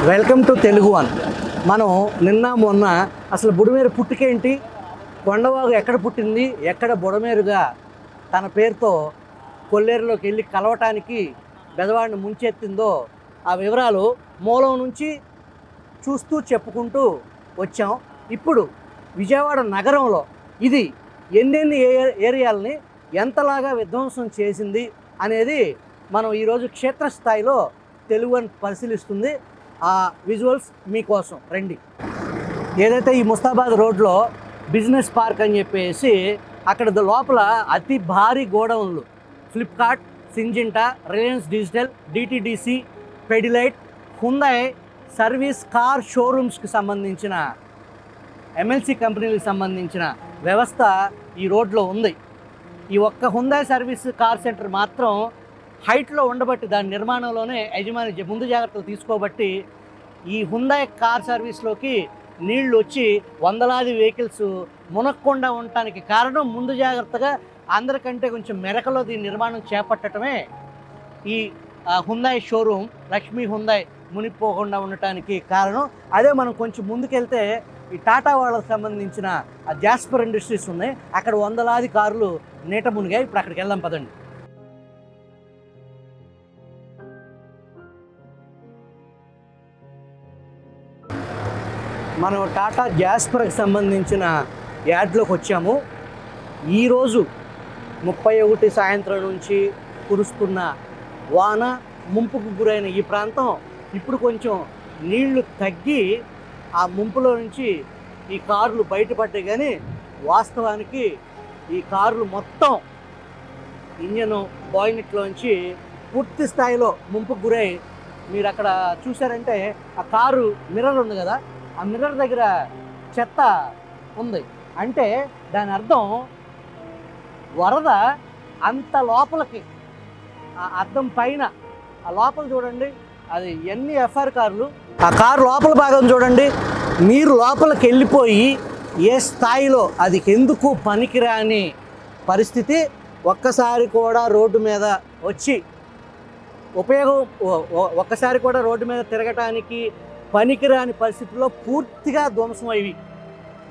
Welcome to Telugu one. మనం నిన్న మొన్న అసలు బుడమేరు పుట్టుకేంటి, కొండవాగు ఎక్కడ పుట్టింది, ఎక్కడ బుడమేరుగా తన పేరుతో కొల్లేరులోకి వెళ్ళి కలవటానికి బెదవాడిని ముంచెత్తిందో ఆ వివరాలు మూలం నుంచి చూస్తూ చెప్పుకుంటూ వచ్చాం. ఇప్పుడు విజయవాడ నగరంలో ఇది ఎన్నెన్ని ఏరియాలని ఎంతలాగా విధ్వంసం చేసింది అనేది మనం ఈరోజు క్షేత్రస్థాయిలో తెలుగు అని పరిశీలిస్తుంది. ఆ విజువల్స్ మీకోసం రండి. ఏదైతే ఈ ముస్తాబాద్ రోడ్లో బిజినెస్ పార్క్ అని చెప్పేసి అక్కడ లోపల అతి భారీ గోడౌన్లు Flipkart, Syngenta, Reliance Digital, DTDC, Pidilite, Hyundai service car షోరూమ్స్కి సంబంధించిన ఎంఎల్సి కంపెనీలకు సంబంధించిన వ్యవస్థ ఈ రోడ్లో ఉంది. ఈ ఒక్క హుందాయ్ సర్వీస్ కార్ సెంటర్ మాత్రం హైట్లో ఉండబట్టి దాని నిర్మాణంలోనే యజమాని ముందు జాగ్రత్తలు తీసుకోబట్టి ఈ హుందాయ్ కార్ సర్వీస్లోకి నీళ్లు వచ్చి వందలాది వెహికల్స్ మునక్కుండా ఉండటానికి కారణం ముందు జాగ్రత్తగా అందరికంటే కొంచెం మెరకలో దీని నిర్మాణం చేపట్టడమే. ఈ హుందాయ్ షోరూమ్ లక్ష్మీ హుందాయ్ మునిగిపోకుండా ఉండటానికి కారణం అదే. మనం కొంచెం ముందుకెళ్తే ఈ టాటా వాళ్ళకు సంబంధించిన ఆ జాస్పర్ ఇండస్ట్రీస్ ఉన్నాయి, అక్కడ వందలాది కార్లు నీట మునిగాయి. ఇప్పుడు అక్కడికి వెళ్దాం పదండి. మనం టాటా జాస్పర్కి సంబంధించిన యార్డ్లోకి వచ్చాము. ఈరోజు 31 సాయంత్రం నుంచి కురుస్తున్న వాన ముంపుకు గురైన ఈ ప్రాంతం ఇప్పుడు కొంచెం నీళ్లు తగ్గి ఆ ముంపులో నుంచి ఈ కార్లు బయటపడ్డాయి. కానీ వాస్తవానికి ఈ కార్లు మొత్తం ఇంజను బాయినెట్లోంచి పూర్తి స్థాయిలో ముంపుకు గురై మీరు అక్కడ చూసారంటే ఆ కారు మిర్రర్ ఉంది కదా, ఆ మిర్రర్ దగ్గర చెత్త ఉంది. అంటే దాని అర్థం వరద అంత లోపలికి, ఆ అద్దం పైన ఆ లోపల చూడండి, అది ఎన్ని ఎఫ్ఆర్ కార్లు, ఆ కారు లోపల భాగం చూడండి, మీరు లోపలికి వెళ్ళిపోయి ఏ స్థాయిలో అది ఎందుకు పనికిరాని పరిస్థితి. ఒక్కసారి కూడా రోడ్డు మీద వచ్చి ఒక్కసారి కూడా రోడ్డు మీద తిరగటానికి పనికిరాని పరిస్థితుల్లో పూర్తిగా ధ్వంసం అయ్యి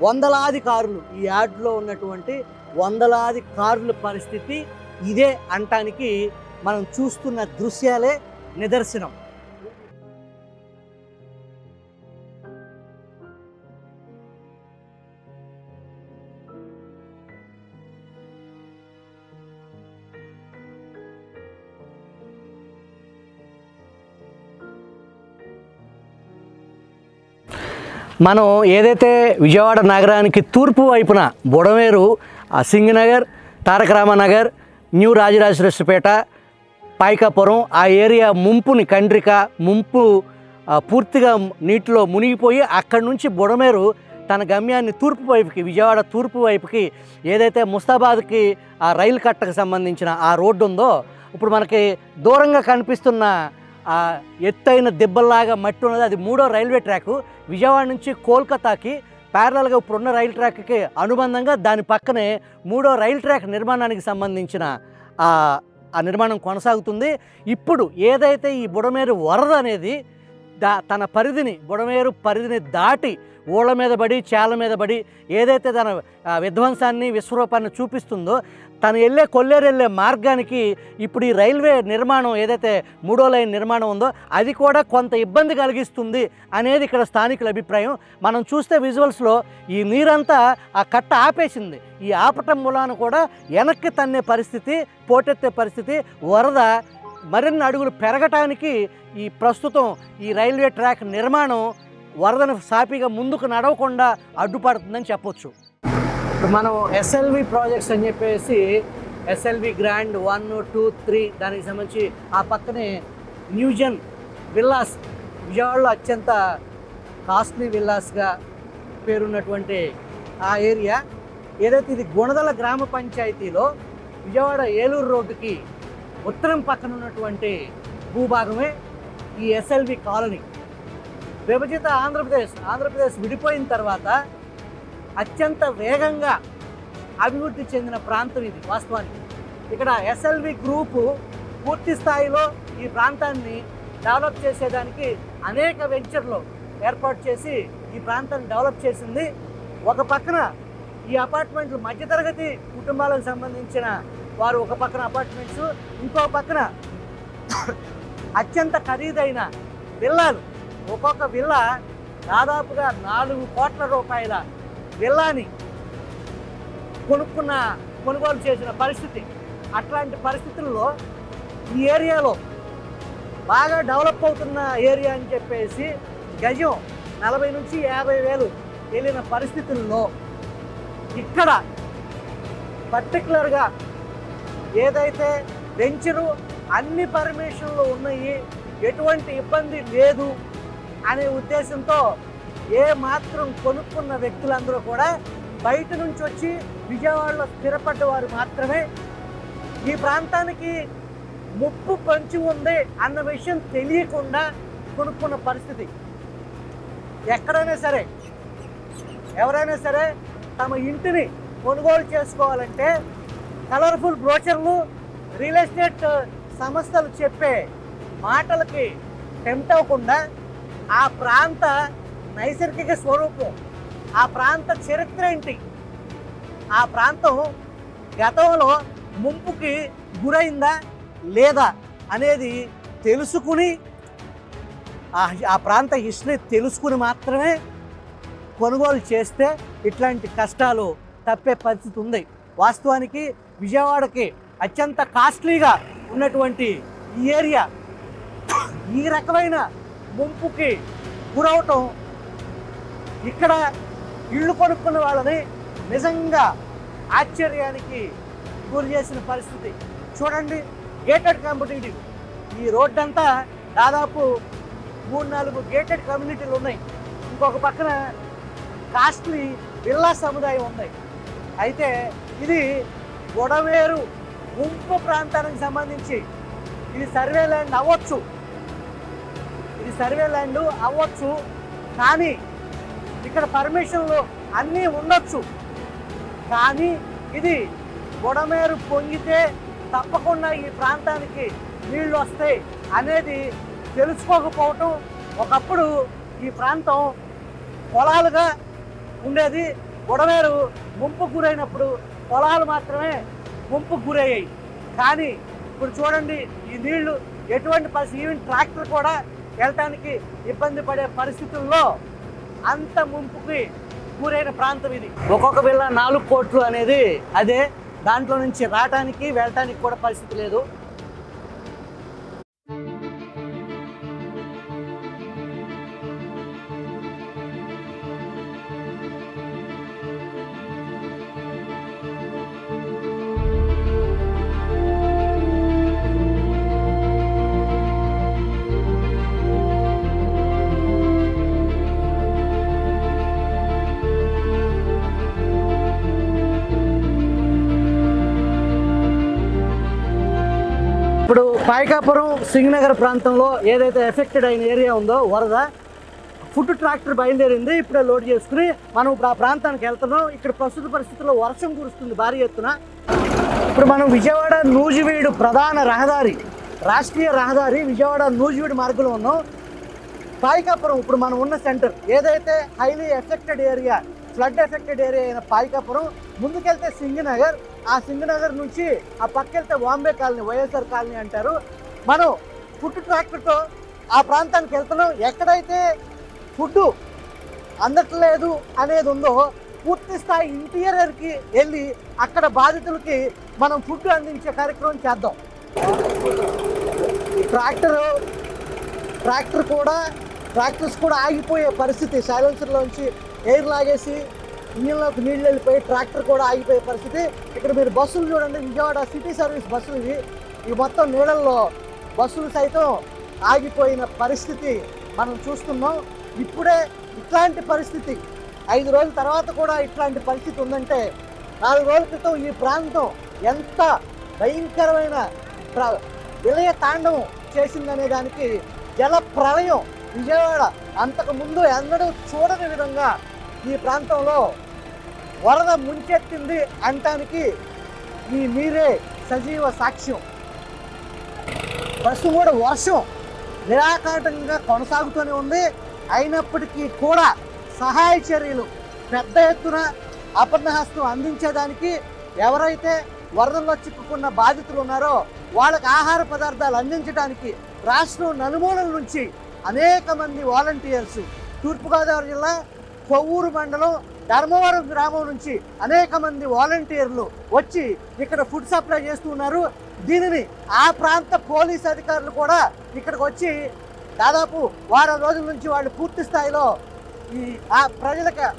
వందలాది కార్లు, ఈ యార్డ్లో ఉన్నటువంటి వందలాది కార్ల పరిస్థితి ఇదే అంటానికి మనం చూస్తున్న దృశ్యాలే నిదర్శనం. మనం ఏదైతే విజయవాడ నగరానికి తూర్పు వైపున బుడమేరు, సింగనగర్, తారక రామానగర్, న్యూ రాజరాజేశ్వరపేట, పాయకాపురం ఆ ఏరియా ముంపుని కండ్రిక ముంపు పూర్తిగా నీటిలో మునిగిపోయి అక్కడి నుంచి బుడమేరు తన గమ్యాన్ని తూర్పు వైపుకి, విజయవాడ తూర్పు వైపుకి ఏదైతే ముస్తాబాద్కి ఆ రైలు కట్టకు సంబంధించిన ఆ రోడ్డు ఉందో, ఇప్పుడు మనకి దూరంగా కనిపిస్తున్న ఆ ఎత్తైన దిబ్బల్లాగా మట్టి ఉన్నది, అది 3వ రైల్వే ట్రాకు. విజయవాడ నుంచి కోల్కతాకి ప్యారలల్గా ఇప్పుడున్న రైలు ట్రాక్కి అనుబంధంగా దాని పక్కనే 3వ రైలు ట్రాక్ నిర్మాణానికి సంబంధించిన ఆ నిర్మాణం కొనసాగుతుంది. ఇప్పుడు ఏదైతే ఈ బుడమేరు వరద అనేది తన పరిధిని, బుడమేరు పరిధిని దాటి ఊళ్ళ మీద పడి, చేల మీద పడి ఏదైతే తన విధ్వంసాన్ని, విశ్వరూపాన్ని చూపిస్తుందో, తను కొల్లేరు వెళ్ళే మార్గానికి ఇప్పుడు ఈ రైల్వే నిర్మాణం ఏదైతే 3వ లైన్ నిర్మాణం ఉందో అది కూడా కొంత ఇబ్బంది కలిగిస్తుంది అనేది ఇక్కడ స్థానికుల అభిప్రాయం. మనం చూస్తే విజువల్స్లో ఈ నీరంతా ఆ కట్ట ఆపేసింది. ఈ ఆపటం మూలాన కూడా వెనక్కి తన్నే పరిస్థితి, పోటెత్తే పరిస్థితి, వరద మరిన్ని అడుగులు పెరగటానికి ఈ ప్రస్తుతం ఈ రైల్వే ట్రాక్ నిర్మాణం వరదను సాపిగా ముందుకు నడవకుండా అడ్డుపడుతుందని చెప్పొచ్చు. మనం ఎస్ఎల్వి ప్రాజెక్ట్స్ అని చెప్పేసి ఎస్ఎల్వి గ్రాండ్ 1, 2, 3 దానికి సంబంధించి ఆ పక్కనే న్యూజన్ విల్లాస్, విజయవాడలో అత్యంత కాస్ట్లీ విల్లాస్గా పేరున్నటువంటి ఆ ఏరియా ఏదైతే ఇది గుణదల గ్రామ పంచాయతీలో విజయవాడ ఏలూరు రోడ్డుకి ఉత్తరం పక్కన ఉన్నటువంటి భూభాగమే ఈ ఎస్ఎల్వి కాలనీ. విభజిత ఆంధ్రప్రదేశ్ విడిపోయిన తర్వాత అత్యంత వేగంగా అభివృద్ధి చెందిన ప్రాంతం ఇది. వాస్తవానికి ఇక్కడ ఎస్ఎల్వి గ్రూపు పూర్తి స్థాయిలో ఈ ప్రాంతాన్ని డెవలప్ చేసేదానికి అనేక వెంచర్లు ఏర్పాటు చేసి ఈ ప్రాంతాన్ని డెవలప్ చేసింది. ఒక పక్కన ఈ అపార్ట్మెంట్లు మధ్యతరగతి కుటుంబాలకు సంబంధించిన వారు ఒక పక్కన అపార్ట్మెంట్స్, ఇంకో పక్కన అత్యంత ఖరీదైన విల్లాలు. ఒక్కొక్క విల్లా దాదాపుగా 4 కోట్ల రూపాయల విల్లాని కొనుగోలు చేసిన పరిస్థితి. అట్లాంటి పరిస్థితుల్లో ఈ ఏరియాలో బాగా డెవలప్ అవుతున్న ఏరియా అని చెప్పేసి గజం 40 నుంచి 50 వేలు వెళ్ళిన పరిస్థితుల్లో ఇక్కడ పర్టికులర్గా ఏదైతే వెంచరు అన్ని పర్మిషన్లు ఉన్నాయి, ఎటువంటి ఇబ్బంది లేదు అనే ఉద్దేశంతో ఏ మాత్రం కొనుక్కున్న వ్యక్తులందరూ కూడా బయట నుంచి వచ్చి విజయవాడలో స్థిరపడ్డ వారు మాత్రమే ఈ ప్రాంతానికి ముప్పు పొంచి ఉంది అన్న విషయం తెలియకుండా కొనుక్కున్న పరిస్థితి. ఎక్కడైనా సరే ఎవరైనా సరే తమ ఇంటిని కొనుగోలు చేసుకోవాలంటే కలర్ఫుల్ బ్రోచర్లు, రియల్ ఎస్టేట్ సంస్థలు చెప్పే మాటలకి టెంప్ట్ అవ్వకుండా ఆ ప్రాంత నైసర్గిక స్వరూపం, ఆ ప్రాంత చరిత్ర ఏంటి, ఆ ప్రాంతం గతంలో ముంపుకి గురైందా లేదా అనేది తెలుసుకుని ఆ ప్రాంత హిస్టరీ తెలుసుకుని మాత్రమే కొనుగోలు చేస్తే ఇట్లాంటి కష్టాలు తప్పే పరిస్థితి ఉంది. వాస్తవానికి విజయవాడకి అత్యంత కాస్ట్లీగా ఉన్నటువంటి ఈ ఏరియా ఈ రకమైన ముంపుకి గురవటం ఇక్కడ ఇళ్ళు కొనుక్కున్న వాళ్ళని నిజంగా ఆశ్చర్యానికి గురి చేసిన పరిస్థితి. చూడండి, గేటెడ్ కమ్యూనిటీ, ఈ రోడ్డు అంతా దాదాపు 3-4 గేటెడ్ కమ్యూనిటీలు ఉన్నాయి. ఇంకొక పక్కన కాస్ట్లీ విల్లా సముదాయం ఉంది. అయితే ఇది గొడవేరు ముంపు ప్రాంతానికి సంబంధించి ఇది సర్వే ల్యాండ్ అవ్వచ్చు, కానీ ఇక్కడ పర్మిషన్లు అన్నీ ఉండొచ్చు. కానీ ఇది గొడమేరు పొంగితే తప్పకుండా ఈ ప్రాంతానికి నీళ్లు వస్తాయి అనేది తెలుసుకోకపోవటం. ఒకప్పుడు ఈ ప్రాంతం పొలాలుగా ఉండేది. గొడవేరు ముంపు గురైనప్పుడు పొలాలు మాత్రమే ముంపు గురయ్యాయి. కానీ ఇప్పుడు చూడండి, ఈ నీళ్లు ఎటువంటి పరిస్థితి, ఈవెన్ ట్రాక్టర్ కూడా వెళ్ళటానికి ఇబ్బంది పడే పరిస్థితుల్లో అంత ముంపుకి గురైన ప్రాంతం ఇది. ఒక్కొక్క బిల్ల 4 కోట్లు అనేది అదే, దాంట్లో నుంచి రావటానికి వెళ్ళటానికి కూడా పరిస్థితి లేదు. ఇప్పుడు పాయకాపురం, సింగనగర్ ప్రాంతంలో ఏదైతే ఎఫెక్టెడ్ అయిన ఏరియా ఉందో వరద, ఫుడ్ ట్రాక్టర్ బయలుదేరింది. ఇప్పుడే లోడ్ చేసుకుని మనం ఇప్పుడు ఆ ప్రాంతానికి వెళ్తున్నాం. ఇక్కడ ప్రస్తుత పరిస్థితుల్లో వర్షం కురుస్తుంది భారీ ఎత్తున. ఇప్పుడు మనం విజయవాడ నూజివీడు ప్రధాన రహదారి, రాష్ట్రీయ రహదారి విజయవాడ నూజివీడు మార్గంలో ఉన్నాం. పాయకాపురం ఇప్పుడు మనం ఉన్న సెంటర్ ఏదైతే highly affected area, flood affected area అయిన పాయకాపురం, ముందుకెళ్తే సింగనగర్, ఆ సింగనగర్ నుంచి ఆ పక్కెళ్తే బాంబే కాలనీ, వైఎస్ఆర్ కాలనీ అంటారు. మనం ఫుడ్ ట్రాక్టర్తో ఆ ప్రాంతానికి వెళ్తున్నాం. ఎక్కడైతే ఫుడ్ అందట్లేదు అనేది ఉందో పూర్తి స్థాయి ఇంటీరియర్కి వెళ్ళి అక్కడ బాధితులకి మనం ఫుడ్ అందించే కార్యక్రమం చేద్దాం. ట్రాక్టర్స్ కూడా ఆగిపోయే పరిస్థితి, సైలెన్సర్లోంచి ఎయిర్ లాగేసి ఇంజిన్లోకి నీళ్ళు వెళ్ళిపోయి ట్రాక్టర్ కూడా ఆగిపోయే పరిస్థితి. ఇక్కడ మీరు బస్సులు చూడండి, విజయవాడ సిటీ సర్వీస్ బస్సులు ఇవి మొత్తం నీళ్ళల్లో బస్సులు సైతం ఆగిపోయిన పరిస్థితి మనం చూస్తున్నాం. ఇప్పుడే ఇట్లాంటి పరిస్థితి 5 రోజుల తర్వాత కూడా ఇట్లాంటి పరిస్థితి ఉందంటే 4 రోజుల క్రితం ఈ ప్రాంతం ఎంత భయంకరమైన విలయ తాండవం చేసిందనే దానికి జల ప్రళయం విజయవాడ అంతకుముందు ఎన్నడూ చూడని విధంగా ఈ ప్రాంతంలో వరద ముంచెత్తింది అనటానికి ఈ నీరే సజీవ సాక్ష్యం. ప్రస్తుతం కూడా వర్షం నిరాకంటంగా కొనసాగుతూనే ఉంది. అయినప్పటికీ కూడా సహాయ చర్యలు పెద్ద ఎత్తున అపన్నహస్తం అందించేదానికి ఎవరైతే వరదల్లో చిక్కుకున్న బాధితులు ఉన్నారో వాళ్ళకి ఆహార పదార్థాలు అందించడానికి రాష్ట్రం నలుమూలల నుంచి అనేక మంది వాలంటీర్స్, తూర్పుగోదావరి జిల్లా కొవ్వూరు మండలం ధర్మవరం గ్రామం నుంచి అనేక మంది వాలంటీర్లు వచ్చి ఇక్కడ ఫుడ్ సప్లై చేస్తూ ఉన్నారు. దీనిని ఆ ప్రాంత పోలీస్ అధికారులు కూడా ఇక్కడికి వచ్చి దాదాపు వారం రోజుల నుంచి వాళ్ళు పూర్తి స్థాయిలో ఆ ప్రజలకి,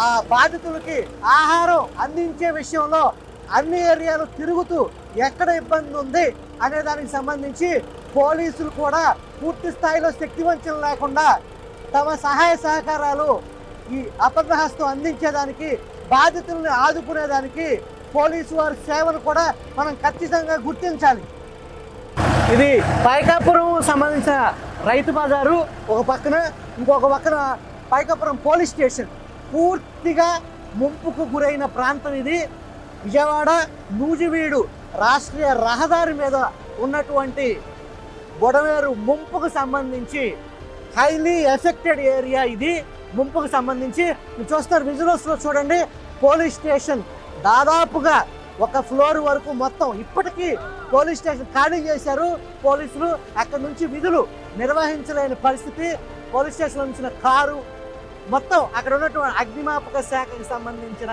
ఆ బాధితులకి ఆహారం అందించే విషయంలో అన్ని ఏరియాలు తిరుగుతూ ఎక్కడ ఇబ్బంది ఉంది అనే దానికి సంబంధించి పోలీసులు కూడా పూర్తి స్థాయిలో శక్తివంచన లేకుండా తమ సహాయ సహకారాలు ఈ అపన్నహస్తం అందించేదానికి, బాధితుల్ని ఆదుకునేదానికి పోలీసు వారి సేవను కూడా మనం ఖచ్చితంగా గుర్తించాలి. ఇది పైకాపురం సంబంధించిన రైతు బజారు ఒక పక్కన, ఇంకొక పక్కన పైకాపురం పోలీస్ స్టేషన్. పూర్తిగా ముంపుకు గురైన ప్రాంతం ఇది. విజయవాడ నూజివీడు రాష్ట్రీయ రహదారి మీద ఉన్నటువంటి బొడమేరు ముంపుకు సంబంధించి హైలీ ఎఫెక్టెడ్ ఏరియా ఇది. ముంపుకు సంబంధించి మీరు చూస్తారు విజువల్స్లో చూడండి, పోలీస్ స్టేషన్ దాదాపుగా ఒక ఫ్లోర్ వరకు మొత్తం ఇప్పటికీ పోలీస్ స్టేషన్ ఖాళీ చేశారు పోలీసులు. అక్కడి నుంచి విధులు నిర్వహించలేని పరిస్థితి. పోలీస్ స్టేషన్లో ఉంచిన కారు మొత్తం అక్కడ ఉన్నటువంటి అగ్నిమాపక శాఖకి సంబంధించిన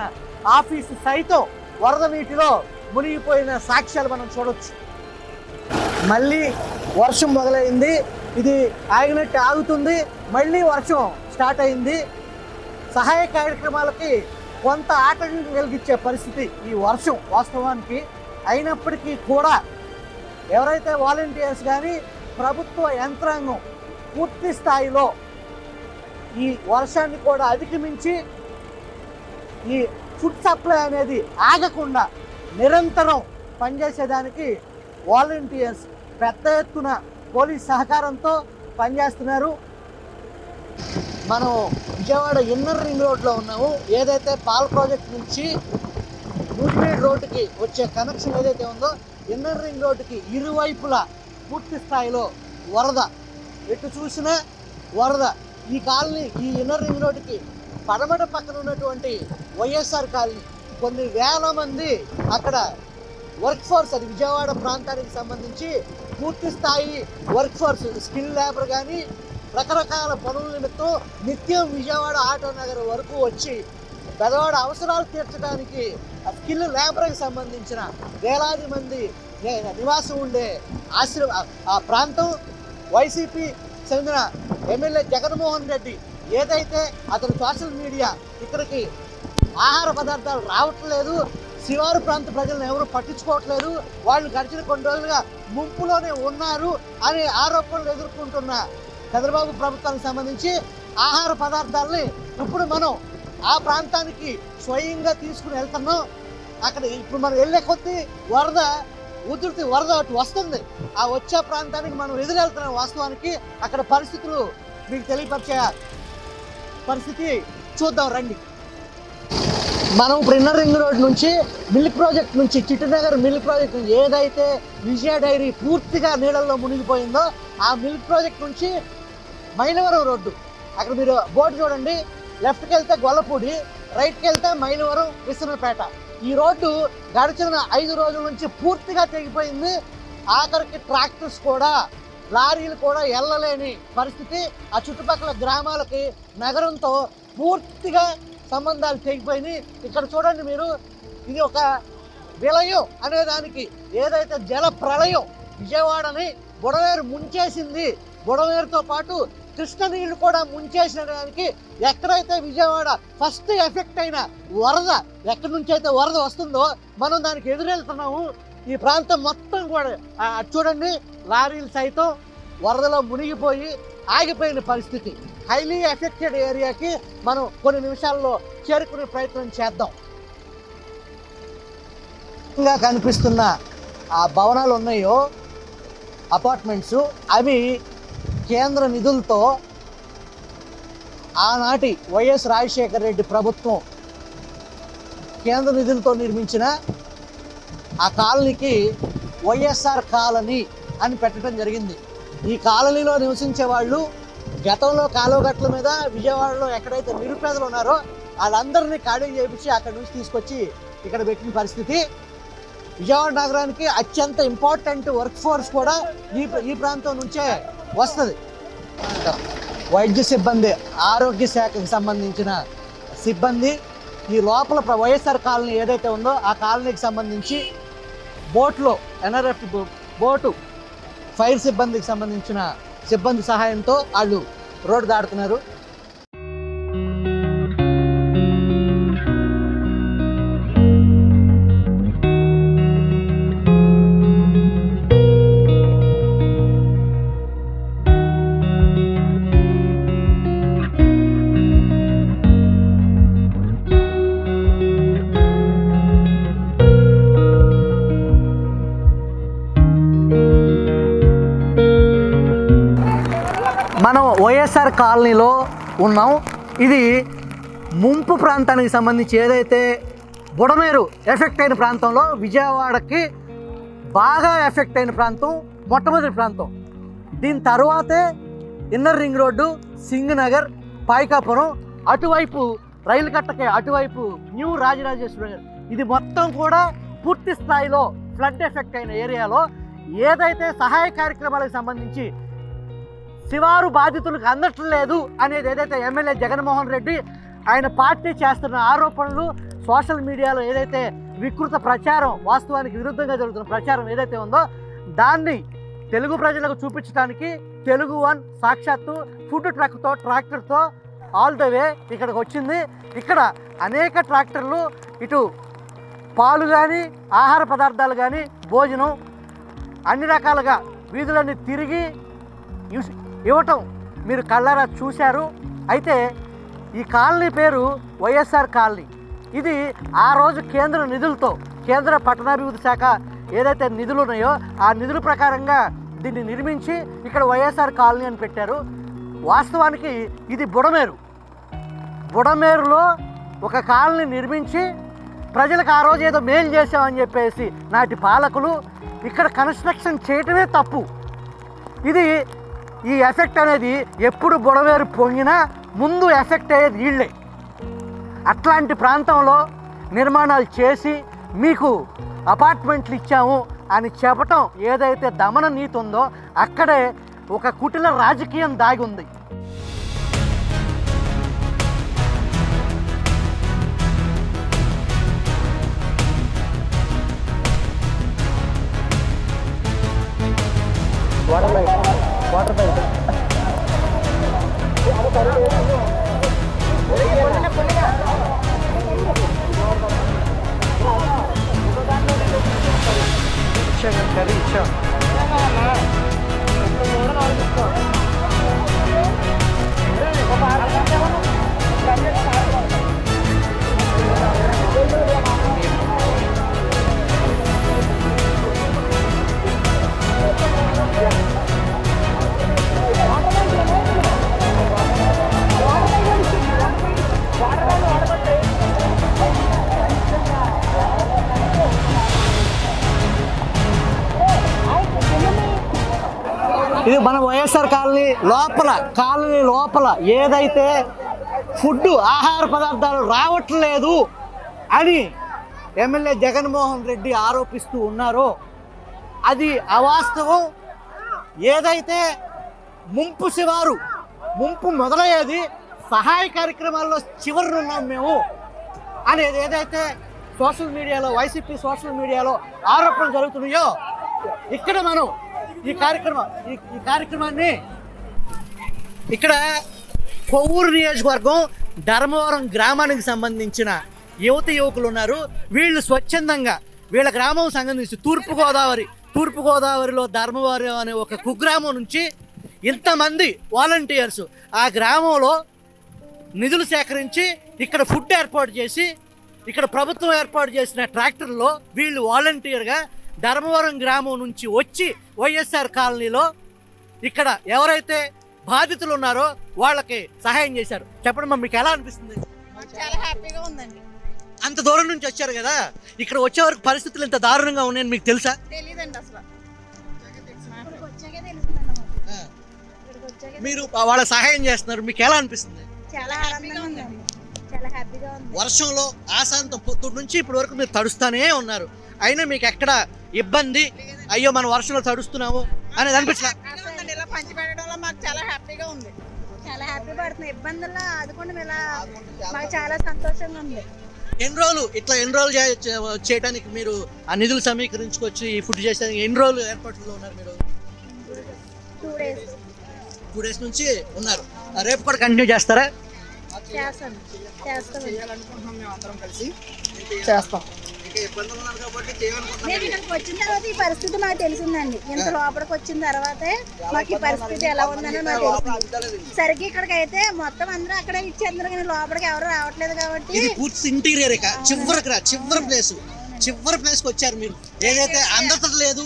ఆఫీసు సైతం వరద నీటిలో మునిగిపోయిన సాక్ష్యాలు మనం చూడవచ్చు. మళ్ళీ వర్షం మొదలైంది. ఇది ఆగినట్టు ఆగుతుంది, మళ్ళీ వర్షం స్టార్ట్ అయింది. సహాయ కార్యక్రమాలకి కొంత ఆటంకం కలిగించే పరిస్థితి ఈ వర్షం వాస్తవానికి. అయినప్పటికీ కూడా ఎవరైతే వాలంటీర్స్ కానీ ప్రభుత్వ యంత్రాంగం పూర్తి స్థాయిలో ఈ వర్షాన్ని కూడా అధిగమించి ఈ ఫుడ్ సప్లై అనేది ఆగకుండా నిరంతరం పనిచేసేదానికి వాలంటీర్స్ పెద్ద ఎత్తున పోలీస్ సహకారంతో పనిచేస్తున్నారు. మనం విజయవాడ ఇన్నర్ రింగ్ రోడ్లో ఉన్నాము. ఏదైతే పాల ప్రాజెక్ట్ నుంచి నూజివీడు రోడ్డుకి వచ్చే కనెక్షన్ ఏదైతే ఉందో, ఇన్నర్ రింగ్ రోడ్డుకి ఇరువైపులా పూర్తి స్థాయిలో వరద, ఎటు చూసినా వరద. ఈ కాలనీ, ఈ ఇన్నర్ రింగ్ రోడ్డుకి పడమట పక్కన ఉన్నటువంటి వైఎస్ఆర్ కాలనీ, కొన్ని వేల మంది అక్కడ వర్క్ ఫోర్స్, అది విజయవాడ ప్రాంతానికి సంబంధించి పూర్తి స్థాయి వర్క్ ఫోర్స్, స్కిల్ లేబర్ కానీ రకరకాల పనుల నిమిత్తం నిత్యం విజయవాడ ఆటో నగర్ వరకు వచ్చి పెదవాడ అవసరాలు తీర్చడానికి ఆ స్కిల్ లేబర్కి సంబంధించిన వేలాది మంది నివాసం ఉండే ఆ ప్రాంతం. వైసీపీ చెందిన ఎమ్మెల్యే జగన్మోహన్ రెడ్డి ఏదైతే అతను సోషల్ మీడియా ఇక్కడికి ఆహార పదార్థాలు రావట్లేదు, శివారు ప్రాంత ప్రజలను ఎవరు పట్టించుకోవట్లేదు, వాళ్ళు గడిచిన కొన్ని రోజులుగా ముంపులోనే ఉన్నారు అనే ఆరోపణలు ఎదుర్కొంటున్న చంద్రబాబు ప్రభుత్వానికి సంబంధించి ఆహార పదార్థాలని ఇప్పుడు మనం ఆ ప్రాంతానికి స్వయంగా తీసుకుని వెళ్తున్నాం. అక్కడ ఇప్పుడు మనం వెళ్ళే కొద్దీ వరద ఉధృతి, వరద అటు వస్తుంది. ఆ వచ్చే ప్రాంతానికి మనం ఎదురెళ్తున్నాం. వాస్తవానికి అక్కడ పరిస్థితులు మీకు తెలియపరిచే పరిస్థితి చూద్దాం రండి. మనం ఇప్పుడు ఇన్నర్ రింగ్ రోడ్ నుంచి మిల్క్ ప్రాజెక్ట్ నుంచి, చిట్టినగర్ మిల్క్ ప్రాజెక్ట్ నుంచి ఏదైతే విజయ డైరీ పూర్తిగా నీళ్ళల్లో మునిగిపోయిందో ఆ మిల్క్ ప్రాజెక్ట్ నుంచి మైలవరం రోడ్డు, అక్కడ మీరు బోర్డు చూడండి, లెఫ్ట్కి వెళ్తే గొల్లపూడి, రైట్కి వెళ్తే మైలవరం విశ్వనపేట. ఈ రోడ్డు గడిచిన 5 రోజుల నుంచి పూర్తిగా తెగిపోయింది. ఆఖరికి ట్రాక్టర్స్ కూడా, లారీలు కూడా వెళ్ళలేని పరిస్థితి. ఆ చుట్టుపక్కల గ్రామాలకి నగరంతో పూర్తిగా సంబంధాలు తెగిపోయినాయి. ఇక్కడ చూడండి మీరు, ఇది ఒక విలయం అనేదానికి, ఏదైతే జల ప్రళయం విజయవాడని బుడమేరు ముంచేసింది, బుడమేరుతో పాటు కృష్ణ నీళ్లు కూడా ముంచేసిన దానికి ఎక్కడైతే విజయవాడ ఫస్ట్ ఎఫెక్ట్ అయిన వరద, ఎక్కడి నుంచి అయితే వరద వస్తుందో మనం దానికి ఎదురెళ్తున్నాము. ఈ ప్రాంతం మొత్తం కూడా చూడండి, లారీలు సైతం వరదలో మునిగిపోయి ఆగిపోయిన పరిస్థితి. హైలీ ఎఫెక్టెడ్ ఏరియాకి మనం కొన్ని నిమిషాల్లో చేరుకునే ప్రయత్నం చేద్దాం. ఇంకా కనిపిస్తున్న ఆ భవనాలు ఉన్నాయో, అపార్ట్మెంట్స్, అవి కేంద్ర నిధులతో ఆనాటి వైఎస్ రాజశేఖర రెడ్డి ప్రభుత్వం కేంద్ర నిధులతో నిర్మించిన ఆ కాలనీకి వైఎస్ఆర్ కాలనీ అని పెట్టడం జరిగింది. ఈ కాలనీలో నివసించే వాళ్ళు గతంలో కాలువగట్ల మీద విజయవాడలో ఎక్కడైతే నిరుపేదలు ఉన్నారో వాళ్ళందరినీ ఖాళీ చేయించి అక్కడ నుంచి తీసుకొచ్చి ఇక్కడ పెట్టిన పరిస్థితి. విజయవాడ నగరానికి అత్యంత ఇంపార్టెంట్ వర్క్ ఫోర్స్ కూడా ఈ ప్రాంతం నుంచే వస్తుంది. వైద్య సిబ్బంది, ఆరోగ్య శాఖకు సంబంధించిన సిబ్బంది ఈ లోపల వైఎస్ఆర్ కాలనీ ఏదైతే ఉందో ఆ కాలనీకి సంబంధించి బోట్లో ఎన్ఆర్ఎఫ్ బోటు ఫైర్ సిబ్బందికి సంబంధించిన సిబ్బంది సహాయంతో వాళ్ళు రోడ్డు దాటుతున్నారు. మనం వైఎస్ఆర్ కాలనీలో ఉన్నాం. ఇది ముంపు ప్రాంతానికి సంబంధించి ఏదైతే బుడమేరు ఎఫెక్ట్ అయిన ప్రాంతంలో విజయవాడకి బాగా ఎఫెక్ట్ అయిన ప్రాంతం మొట్టమొదటి ప్రాంతం. దీని తర్వాతే inner ring road, Singh Nagar, Payakapuram, అటువైపు రైలు కట్టకి అటువైపు న్యూ రాజరాజేశ్వర నగర్. ఇది మొత్తం కూడా పూర్తి స్థాయిలో ఫ్లడ్ ఎఫెక్ట్ అయిన ఏరియాలో ఏదైతే సహాయ కార్యక్రమాలకు సంబంధించి శివారు బాధితులకు అందట్లేదు అనేది ఏదైతే ఎమ్మెల్యే జగన్మోహన్ రెడ్డి ఆయన పార్టీ చేస్తున్న ఆరోపణలు, సోషల్ మీడియాలో ఏదైతే వికృత ప్రచారం, వాస్తవానికి విరుద్ధంగా జరుగుతున్న ప్రచారం ఏదైతే ఉందో దాన్ని తెలుగు ప్రజలకు చూపించడానికి తెలుగు వన్ సాక్షాత్తు ఫుడ్ ట్రక్తో, ట్రాక్టర్తో ఆల్ ద వే ఇక్కడికి వచ్చింది. ఇక్కడ అనేక ట్రాక్టర్లు ఇటు పాలు కానీ, ఆహార పదార్థాలు కానీ, భోజనం అన్ని రకాలుగా వీధులన్నీ తిరిగి ఇవ్వటం మీరు కళ్ళారా చూశారు. అయితే ఈ కాలనీ పేరు వైఎస్ఆర్ కాలనీ. ఇది ఆ రోజు కేంద్ర నిధులతో, కేంద్ర పట్టణాభివృద్ధి శాఖ ఏదైతే నిధులు ఉన్నాయో ఆ నిధుల ప్రకారంగా దీన్ని నిర్మించి ఇక్కడ వైఎస్ఆర్ కాలనీ అని పెట్టారు. వాస్తవానికి ఇది బుడమేరులో ఒక కాలనీ నిర్మించి ప్రజలకు ఆ రోజు ఏదో మేలు చేసామని చెప్పేసి నాటి పాలకులు ఇక్కడ కన్స్ట్రక్షన్ చేయటమే తప్పు. ఈ ఎఫెక్ట్ అనేది ఎప్పుడు బుడమేరు పొంగినా ముందు ఎఫెక్ట్ అయ్యేది వీళ్ళే. అట్లాంటి ప్రాంతంలో నిర్మాణాలు చేసి మీకు అపార్ట్మెంట్లు ఇచ్చాము అని చెప్పటం ఏదైతే దమన నీతి ఉందో అక్కడే ఒక కుటిల రాజకీయం దాగి ఉంది. వాటర్ పైప్ కర్రీ ఇచ్చా. ఇది మన వైఎస్ఆర్ కాలనీ లోపల ఏదైతే ఫుడ్, ఆహార పదార్థాలు రావట్లేదు అని ఎమ్మెల్యే జగన్మోహన్ రెడ్డి ఆరోపిస్తూ ఉన్నారో అది అవాస్తవం. ఏదైతే ముంపు మొదలయ్యేది సహాయ కార్యక్రమాల్లో చివరినున్నాం మేము అనేది ఏదైతే సోషల్ మీడియాలో, వైసీపీ సోషల్ మీడియాలో ఆరోపణలు జరుగుతున్నాయో ఇక్కడ మనం ఈ కార్యక్రమాన్ని ఇక్కడ కొవ్వూరు నియోజకవర్గం ధర్మవరం గ్రామానికి సంబంధించిన యువకులు ఉన్నారు. వీళ్ళు స్వచ్ఛందంగా వీళ్ళ గ్రామం సంబంధించి తూర్పుగోదావరిలో ధర్మవరం అనే ఒక కుగ్రామం నుంచి ఇంతమంది వాలంటీర్స్ ఆ గ్రామంలో నిధులు సేకరించి ఇక్కడ ఫుడ్ ఏర్పాటు చేసి ఇక్కడ ప్రభుత్వం ఏర్పాటు చేసిన ట్రాక్టర్లో వీళ్ళు వాలంటీర్గా ధర్మవరం గ్రామం నుంచి వచ్చి వైఎస్ఆర్ కాలనీలో ఇక్కడ ఎవరైతే బాధితులు ఉన్నారో వాళ్ళకి సహాయం చేశారు. చెప్పండి మీకు ఎలా అనిపిస్తుంది? చాలా హ్యాపీగా ఉందండి. అంత దూరం నుంచి వచ్చారు కదా, ఇక్కడ వచ్చే వరకు పరిస్థితులు ఇంత దారుణంగా ఉన్నాయని మీకు తెలుసా? తెలీదండి అసలు. ఇక్కడికి వచ్చాక మీరు వాళ్ళ సహాయం చేస్తున్నారు, మీకు ఎలా అనిపిస్తుంది? చాలా ఆనందంగా ఉందండి. చాలా హ్యాపీగా ఉంది. వర్షంలో ఆశాంతం పొద్దున్న నుంచి ఇప్పటి వరకు మీరు తడుస్తానే ఉన్నారు, అయినా మీకు ఎక్కడ ఇబ్బంది అయ్యో మనం వర్షంలో తడుస్తున్నాము అనేది అనిపించలే? ఇలా పంచి పెట్టడంలో మాకు చాలా హ్యాపీగా ఉంది. చాలా హ్యాపీ పడుతుంది. ఇబ్బందుల్లో ఆదుకోవడం ఇలా మాకు చాలా సంతోషంగా ఉంది. ఎన్ని రోజులు చేయడానికి మీరు ఆ నిధులు సమీకరించుకొచ్చి ఈ ఫుడ్ చేసేదానికి ఎన్ని రోజులు ఏర్పాట్లో ఉన్నారు మీరు? 2 days 2 days నుంచి ఉన్నారు. రేపు కూడా కంటిన్యూ చేస్తారా? చేస్తాం. చేస్తాం. మేము ఇక్కడికి వచ్చిన తర్వాత ఈ పరిస్థితి మాకు తెలిసిందండి. ఇంత లోపలికి వచ్చిన తర్వాతే మాకు ఈ పరిస్థితి ఎలా ఉందని మాకు తెలిసింది. సరిగ్గా ఇక్కడికి అయితే మొత్తం అందరూ అక్కడే ఇచ్చేందరూ కానీ లోపలికి ఎవరు రావట్లేదు కాబట్టి ఇది పూర్తి ఇంటీరియర్ చివరి ప్లేస్కి వచ్చారు మీరు. ఏదైతే అందటం లేదు,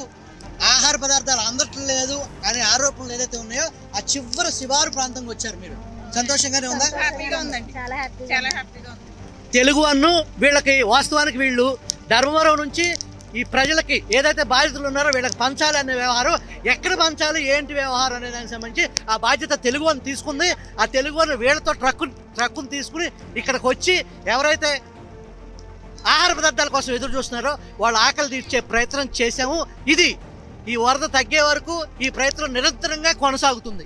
ఆహార పదార్థాలు అందటం లేదు అనే ఆరోపణలు ఏదైతే ఉన్నాయో ఆ చివరి శివారు ప్రాంతంకి వచ్చారు మీరు. సంతోషంగానే ఉందా? హ్యాపీగా ఉందండి. చాలా హ్యాపీగా ఉంది. తెలుగు అన్ను వీళ్ళకి వాస్తవానికి వీళ్ళు ధర్మవరం నుంచి ఈ ప్రజలకి ఏదైతే బాధ్యతలు ఉన్నారో వీళ్ళకి పంచాలి అనే వ్యవహారం, ఎక్కడ పంచాలి ఏంటి వ్యవహారం అనే దానికి సంబంధించి ఆ బాధ్యత తెలుగు అని తీసుకుంది. ఆ తెలుగు అని వీళ్ళతో ట్రక్కును తీసుకుని ఇక్కడికి వచ్చి ఎవరైతే ఆహార పదార్థాల కోసం ఎదురు చూస్తున్నారో వాళ్ళ ఆకలి తీర్చే ప్రయత్నం చేశాము. ఈ వరద తగ్గే వరకు ఈ ప్రయత్నం నిరంతరంగా కొనసాగుతుంది.